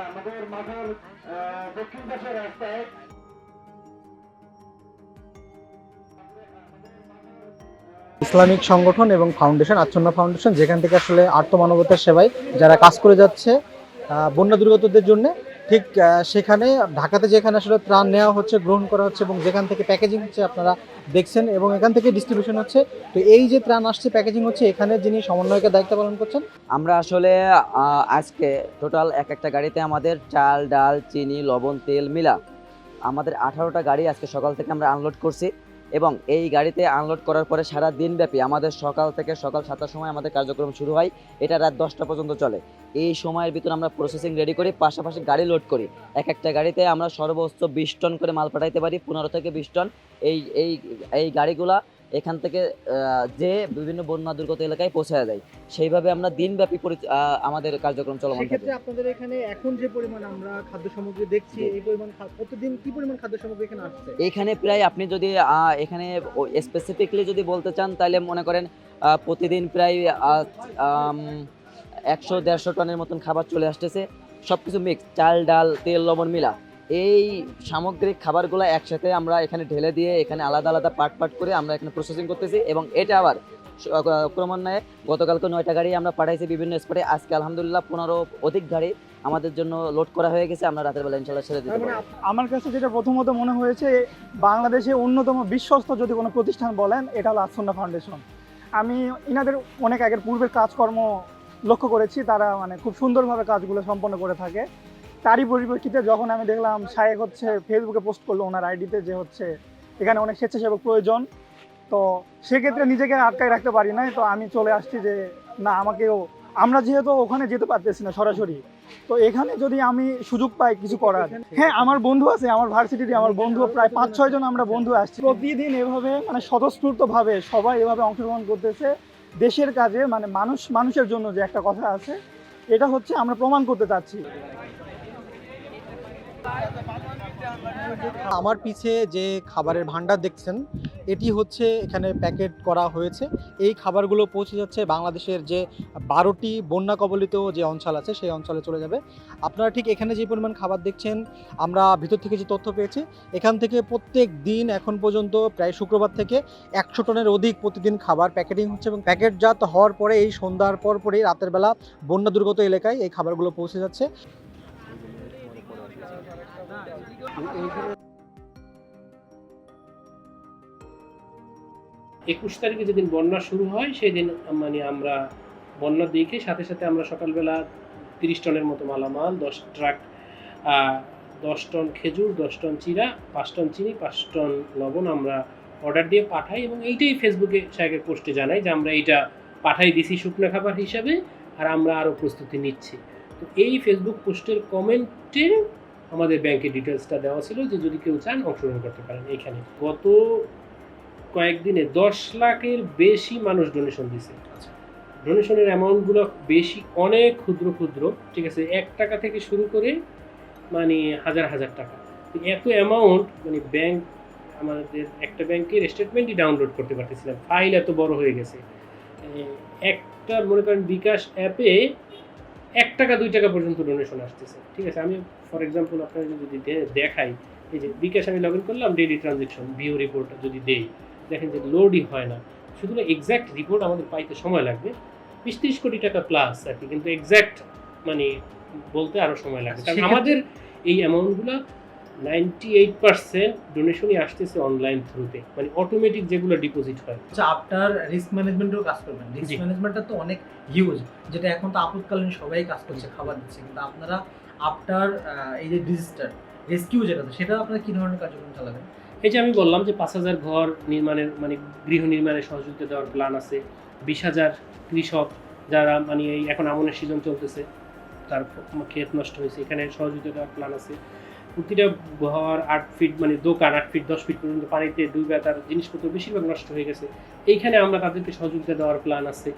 আমাদের মাথার দক্ষিণ পাশের রাস্তায় ইসলামিক সংগঠন এবং ফাউন্ডেশন, আচ্ছন্ন ফাউন্ডেশন, যেখান থেকে আসলে আর্তমানবতার সেবায় যারা কাজ করে যাচ্ছে বন্যা দুর্গতদের জন্য, ঠিক সেখানে ঢাকাতে যেখানে আসলে ত্রাণ নেওয়া হচ্ছে, গ্রহণ করা হচ্ছে এবং যেখান থেকে প্যাকেজিং হচ্ছে আপনারা দেখছেন এবং এখান থেকে ডিস্ট্রিবিউশন হচ্ছে। তো এই যে ত্রাণ আসছে, প্যাকেজিং হচ্ছে, এখানে যিনি সমন্বয়কের দায়িত্ব পালন করছেন। আমরা আসলে আজকে টোটাল একটা গাড়িতে আমাদের চাল, ডাল, চিনি, লবণ, তেল মিলা আমাদের 18টা গাড়ি আজকে সকাল থেকে আমরা আনলোড করছি এবং এই গাড়িতে আনলোড করার পরে সারা দিনব্যাপী আমাদের সকাল 7টার সময় আমাদের কার্যক্রম শুরু হয়, এটা রাত 10টা পর্যন্ত চলে। এই সময়ের ভিতরে আমরা প্রসেসিং রেডি করি, পাশাপাশি গাড়ি লোড করি। একটা গাড়িতে আমরা সর্বোচ্চ 20 টন করে মাল পাঠাইতে পারি, 15 থেকে 20 টন। এই এই এই গাড়িগুলা এখান থেকে যে বিভিন্ন বন্যা দুর্গত এলাকায় পৌঁছে দেয়। সেইভাবে আমরা দিনব্যাপী আমাদের কার্যক্রম চলমান থাকে। সেক্ষেত্রে আপনাদের এখানে এখন যে পরিমাণ আমরা খাদ্য সামগ্রী দেখছি, এই পরিমাণ প্রতিদিন কি পরিমাণ খাদ্য সামগ্রী এখানে আসছে? এখানে প্রায় আপনি যদি এখানে স্পেসিফিকলি যদি বলতে চান, তাহলে মনে করেন প্রতিদিন প্রায় 100-150 টনের মতন খাবার চলে আসতেছে। সবকিছু মিক্স, চাল, ডাল, তেল, লবণ মিলা। এই সামগ্রিক খাবারগুলো একসাথে আমরা এখানে ঢেলে দিয়ে এখানে আলাদা আলাদা পার্ট করে আমরা এখানে প্রসেসিং করতেছি এবং এটা আবার ক্রমান্বয়ে গতকালকে 9টা গাড়ি আমরা পাঠাইছি বিভিন্ন স্পটে। আজকে আলহামদুলিল্লাহ 15 অধিক গাড়ি আমাদের জন্য লোড করা হয়ে গেছে। আমরা রাতের বেলা ইনশাআল্লাহ ছেড়ে দিতে পারবো। আমার কাছে যেটা প্রথমত মনে হয়েছে, বাংলাদেশে অন্যতম বিশ্বস্ত যদি কোনো প্রতিষ্ঠান বলেন, এটা হলো আচ্ছন্ন ফাউন্ডেশন। আমি ইনাদের অনেক আগের পূর্বের কাজকর্ম লক্ষ্য করেছি, তারা মানে খুব সুন্দরভাবে কাজগুলো সম্পন্ন করে থাকে। তারই পরিপ্রেক্ষিতে যখন আমি দেখলাম শায়েক হচ্ছে ফেসবুকে পোস্ট করলো ওনার আইডিতে যে হচ্ছে এখানে অনেক স্বেচ্ছাসেবক প্রয়োজন, তো সেক্ষেত্রে নিজেকে আটকায় রাখতে পারি নাই। তো আমি চলে আসছি যে না, আমাকেও, আমরা যেহেতু ওখানে যেতে পারতেছি না সরাসরি, তো এখানে যদি আমি সুযোগ পাই কিছু করার। হ্যাঁ, আমার বন্ধু আছে, আমার ভার্সিটিতে আমার বন্ধু প্রায় 5-6 জন আমরা বন্ধু আসছি। প্রতিদিন এভাবে মানে স্বতঃস্ফূর্তভাবে সবাই এভাবে অংশগ্রহণ করতেছে দেশের কাজে। মানে মানুষের জন্য যে একটা কথা আছে, এটা হচ্ছে আমরা প্রমাণ করতে চাচ্ছি। আমার পিছে যে খাবারের ভান্ডার দেখছেন, এটি হচ্ছে এখানে প্যাকেট করা হয়েছে। এই খাবারগুলো পৌঁছে যাচ্ছে বাংলাদেশের যে 12টি বন্যা কবলিত যে অঞ্চল আছে, সেই অঞ্চলে চলে যাবে। আপনারা ঠিক এখানে যে পরিমাণ খাবার দেখছেন, আমরা ভিতর থেকে যে তথ্য পেয়েছি, এখান থেকে প্রত্যেক দিন এখন পর্যন্ত প্রায় শুক্রবার থেকে 100 টনের অধিক প্রতিদিন খাবার প্যাকেটিং হচ্ছে এবং প্যাকেটজাত হওয়ার পরে এই সন্ধ্যার পরই রাতের বেলা বন্যা দুর্গত এলাকায় এই খাবারগুলো পৌঁছে যাচ্ছে। 21 তারিখে যেদিন বন্যা শুরু হয় সেদিন মানে আমরা বন্যার দিকে সাথে সাথে আমরা সকালবেলা 30 টনের মতো মালামাল, 10 ট্রাক 10 টন খেজুর, 10 টন চিরা, 5 টন চিনি, 5 টন লবণ আমরা অর্ডার দিয়ে পাঠাই এবং এইটাই ফেসবুকে শায়েকের পোস্টে জানাই যে আমরা এইটা পাঠাই দিছি শুকনো খাবার হিসাবে আর আমরা আরও প্রস্তুতি নিচ্ছি। তো এই ফেসবুক পোস্টের কমেন্টে আমাদের ব্যাংকের ডিটেলসটা দেওয়া ছিল যে যদি কেউ চান অংশগ্রহণ করতে পারেন। এখানে গত কয়েকদিনে 10 লাখের বেশি মানুষ ডোনেশন দিছে। ডোনেশনের অ্যামাউন্টগুলো বেশি, অনেক ক্ষুদ্র ক্ষুদ্র, ঠিক আছে, 1 টাকা থেকে শুরু করে মানে হাজার হাজার টাকা। এত অ্যামাউন্ট মানে ব্যাংক, আমাদের একটা ব্যাংকের স্টেটমেন্টই ডাউনলোড করতে পারতেছিলাম, ফাইল এত বড় হয়ে গেছে। একটা মনে করেন বিকাশ অ্যাপে 1 টাকা 2 টাকা পর্যন্ত ডোনেশন আসতেছে, ঠিক আছে। আমি ফর এক্সাম্পল আপনাকে যদি দেখাই, এই যে বিকাশ আমি লগ ইন করলাম, ডেইলি ট্রানজ্যাকশন ভিউ রিপোর্ট যদি দেই, দেখেন যে লোডই হয় না। শুধু এক্স্যাক্ট রিপোর্ট আমাদের পাইতে সময় লাগবে 20-30 কোটি টাকা প্লাস আর কি, কিন্তু এক্স্যাক্ট মানে বলতে আরও সময় লাগবে, কারণ আমাদের এই অ্যামাউন্টগুলো 98% ডোনেশনই আসতেছে অনলাইন থ্রুতে, মানে অটোমেটিক যেগুলো ডিপোজিট হয়। আচ্ছা, আপনার রিস্ক ম্যানেজমেন্টেও কাজ করবেন। রিস্ক ম্যানেজমেন্টটা তো অনেক হিউজ, যেটা এখন তো আপদকালীন সবাই কাজ করছে, খাবার দিচ্ছে, কিন্তু আপনারা আপনার এই যে ডিজাস্টার রেস্কিউ যেটা, সেটা আপনারা কী ধরনের কার্যক্রম চালাবেন? এই যে আমি বললাম যে 5,000 ঘর নির্মাণের মানে গৃহ নির্মাণের সহযোগিতা দেওয়ার প্ল্যান আছে, 20,000 কৃষক যারা মানে এই এখন আমনের সিজন চলতেছে, তার ক্ষেত নষ্ট হয়েছে, এখানে সহযোগিতা দেওয়ার প্ল্যান আছে। প্রতিটা ঘর 8 ফিট মানে দোকান 8 ফিট 10 ফিট পর্যন্ত পানিতে ডুবে তার জিনিসপত্র বেশিরভাগ নষ্ট হয়ে গেছে, এইখানে আমরা তাদেরকে সহযোগিতা দেওয়ার প্ল্যান আছে।